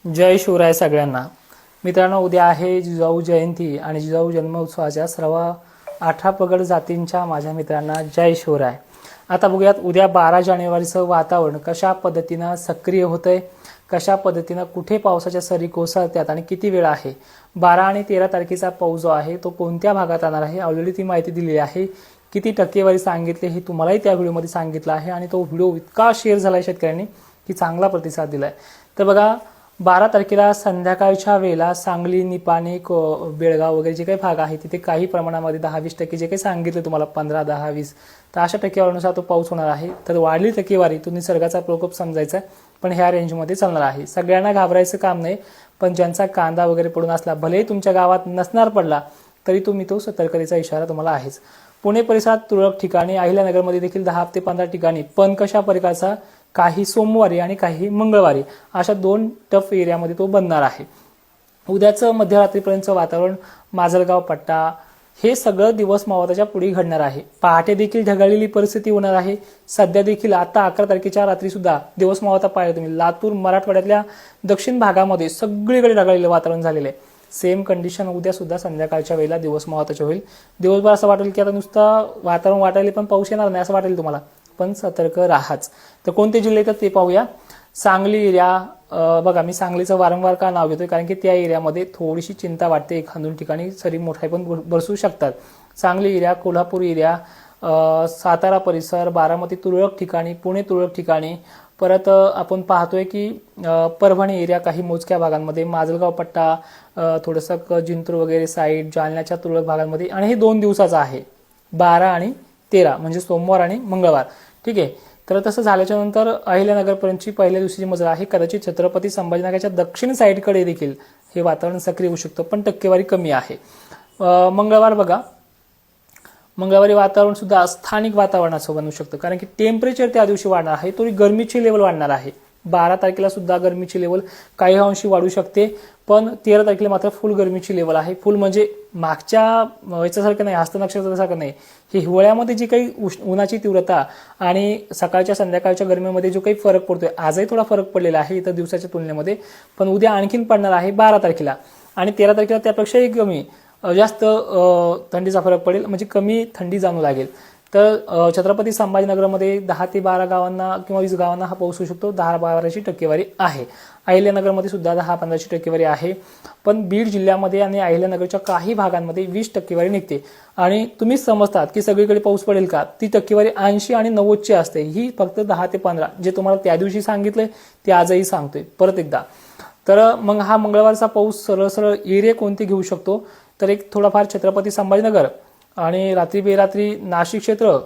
जय शिवराय सगळ्यांना. मित्रांनो, उद्या आहे जिजाऊ जयंती आणि जिजाऊ जन्मोत्सवाच्या सर्व 18 पगड जातींच्या माझ्या मित्रांना जय शिवराय. आता बघूयात उद्या 12 जानेवारीचं वातावरण कशा पद्धतीनं सक्रिय होतंय, कशा पद्धतीनं कुठे पावसाच्या सरी कोसळतात आणि किती वेळ आहे. 12 आणि 13 तारखेचा पाऊस जो आहे तो कोणत्या भागात येणार आहे ऑलरेडी ती माहिती दिलेली आहे. किती टक्केवारी सांगितली हे तुम्हालाही त्या व्हिडिओमध्ये सांगितलं आहे आणि तो व्हिडिओ इतका शेअर झाला आहे शेतकऱ्यांनी की चांगला प्रतिसाद दिलाय. तर बघा, 12 तारखेला संध्याकाळच्या वेळेला सांगली, निपाणी, बेळगाव वगैरे जे काही भाग आहे तिथे काही प्रमाणामध्ये 10-20% जे काही सांगितलं तुम्हाला 15, 10, 20 तर अशा टक्केवारीनुसार तो पाऊस होणार आहे. तर वाढली टक्केवारी तो निसर्गाचा प्रकोप समजायचा, पण ह्या रेंजमध्ये चालणार आहे. सगळ्यांना घाबरायचं काम नाही, पण ज्यांचा कांदा वगैरे पडून असला, भलेही तुमच्या गावात नसणार पडला तरी तुम्ही तो सतर्कतेचा इशारा तुम्हाला आहेच. पुणे परिसरात तुरळक ठिकाणी, अहिल्यानगरमध्ये देखील 10 ते 15 ठिकाणी, पण कशा प्रकारचा, काही सोमवारी आणि काही मंगळवारी अशा 2 टफ एरियामध्ये तो बनणार आहे. उद्याचं मध्यरात्रीपर्यंतचं वातावरण माजलगाव पट्टा हे सगळं दिवस मावळाच्या पुढे घडणार आहे. पहाटे देखील ढगाळलेली परिस्थिती होणार आहे. सध्या देखील आता 11 तारखेच्या रात्री सुद्धा दिवस मावळता पाहिजे तुम्ही लातूर, मराठवाड्यातल्या दक्षिण भागामध्ये सगळीकडे ढगाळलेलं वातावरण झालेलं आहे. सेम कंडिशन उद्या सुद्धा संध्याकाळच्या वेळेला दिवस मावळताच्या होईल. दिवसभर असं वाटेल की आता नुसतं वातावरण वाटायला पण पाऊस येणार नाही असं वाटेल तुम्हाला, पण सतर्क राहाच. तर कोणते जिल्हे येतात ते पाहूया. सांगली एरिया, बघा मी सांगलीचं वारंवार का नाव घेतोय कारण की त्या एरियामध्ये थोडीशी चिंता वाटते. एखादून ठिकाणी सरी मोठे पण बरसू शकतात. सांगली एरिया, कोल्हापूर एरिया, सातारा परिसर, बारामती तुरळक ठिकाणी, पुणे तुरळक ठिकाणी, परत आपण पाहतोय की परभणी एरिया काही मोजक्या भागांमध्ये, माजलगाव पट्टा, थोडंसं जिंतूर वगैरे साईड, जालन्याच्या तुरळक भागांमध्ये. आणि हे 2 दिवसाचं आहे, 12 आणि 13 म्हणजे सोमवार आणि मंगळवार. ठीक आहे. तर तसं झाल्याच्या नंतर अहिल्यानगरपर्यंतची पहिल्या दिवशीची मजा आहे. कदाचित छत्रपती संभाजीनगरच्या दक्षिण साईडकडे देखील हे वातावरण सक्रिय होऊ शकतं, पण टक्केवारी कमी आहे. मंगळवार बघा, मंगळवारी वातावरण सुद्धा स्थानिक वातावरणाचं बनू शकतं कारण की टेम्परेचर त्या दिवशी वाढणार आहे, थोडी गरमीची लेवल वाढणार आहे. 12 तारखेला सुद्धा गरमीची लेवल काही अंशी वाढू शकते, पण 13 तारखेला मात्र फुल गरमीची लेवल आहे. फुल म्हणजे मागच्या याच्यासारखं नाही, हस्त नक्षत्रासारखं नाही. ही हिवाळ्यामध्ये जी काही उन्हाची तीव्रता आणि सकाळच्या संध्याकाळच्या गरमीमध्ये जो काही फरक पडतोय, आजही थोडा फरक पडलेला आहे इतर दिवसाच्या तुलनेमध्ये, पण उद्या आणखीन पडणार आहे 12 तारखेला. आणि 13 तारखेला त्यापेक्षाही कमी जास्त थंडीचा फरक पडेल, म्हणजे कमी थंडी जाणू लागेल. तर छत्रपती संभाजीनगरमध्ये 10 ते 12 गावांना किंवा 20 गावांना हा पाऊस होऊ शकतो. 10-12ची टक्केवारी आहे. अहिल्यानगरमध्ये सुद्धा 10-15ची टक्केवारी आहे. पण बीड जिल्ह्यामध्ये आणि अहिल्यानगरच्या काही भागांमध्ये 20 टक्केवारी निघते. आणि तुम्ही समजतात की सगळीकडे पाऊस पडेल का, ती टक्केवारी 80 आणि 90ची असते. ही फक्त 10 ते 15 जे तुम्हाला त्या दिवशी सांगितलंय ते आजही सांगतोय परत एकदा. तर मग हा मंगळवारचा पाऊस सरळ सरळ एरिया कोणते घेऊ शकतो, तर एक थोडाफार छत्रपती संभाजीनगर आणि रात्री बेरात्री नाशिक क्षेत्र,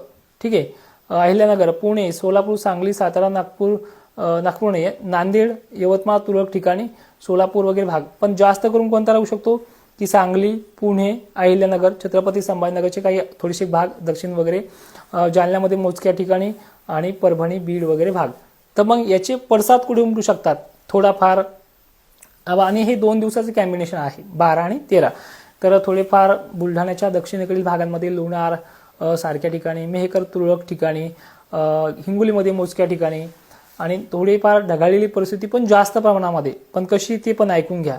ठीक आहे, अहिल्यानगर, पुणे, सोलापूर, सांगली, सातारा, नागपूर नाही, नांदेड, यवतमाळ तुरळक ठिकाणी, सोलापूर वगैरे भाग. पण जास्त करून कोणता राहू शकतो की सांगली, पुणे, अहिल्यानगर, छत्रपती संभाजीनगरचे काही थोडेसे भाग, दक्षिण वगैरे, जालन्यामध्ये मोजक्या ठिकाणी आणि परभणी, बीड वगैरे भाग. तर मग याचे पडसाद कुठे उमटू शकतात थोडाफार. आणि हे 2 दिवसाचे कॉम्बिनेशन आहे 12 आणि 13. तर थोडेफार बुलढाण्याच्या दक्षिणेकडील भागांमध्ये लोणार सारख्या ठिकाणी, मेहकर तुरळक ठिकाणी, हिंगोलीमध्ये मोजक्या ठिकाणी आणि थोडीफार ढगाळलेली परिस्थिती पण जास्त प्रमाणामध्ये. पण कशी ते पण ऐकून घ्या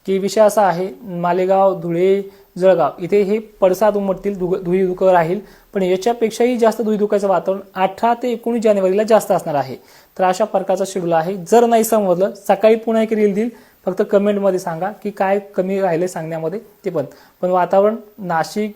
की विषय असा आहे, मालेगाव, धुळे, जळगाव इथे हे पडसाद उमटतील, धुळीधुकं राहील. पण याच्यापेक्षाही जास्त धुळीधुकाचं वातावरण 18 ते 19 जानेवारीला जास्त असणार आहे. तर अशा प्रकारचा शेड्यूल आहे. जर नाही समजलं, सकाळी पुन्हा एक रील देईल, फक्त कमेंटमध्ये सांगा की काय कमी राहिले सांगण्यामध्ये ते पण वातावरण नाशिक,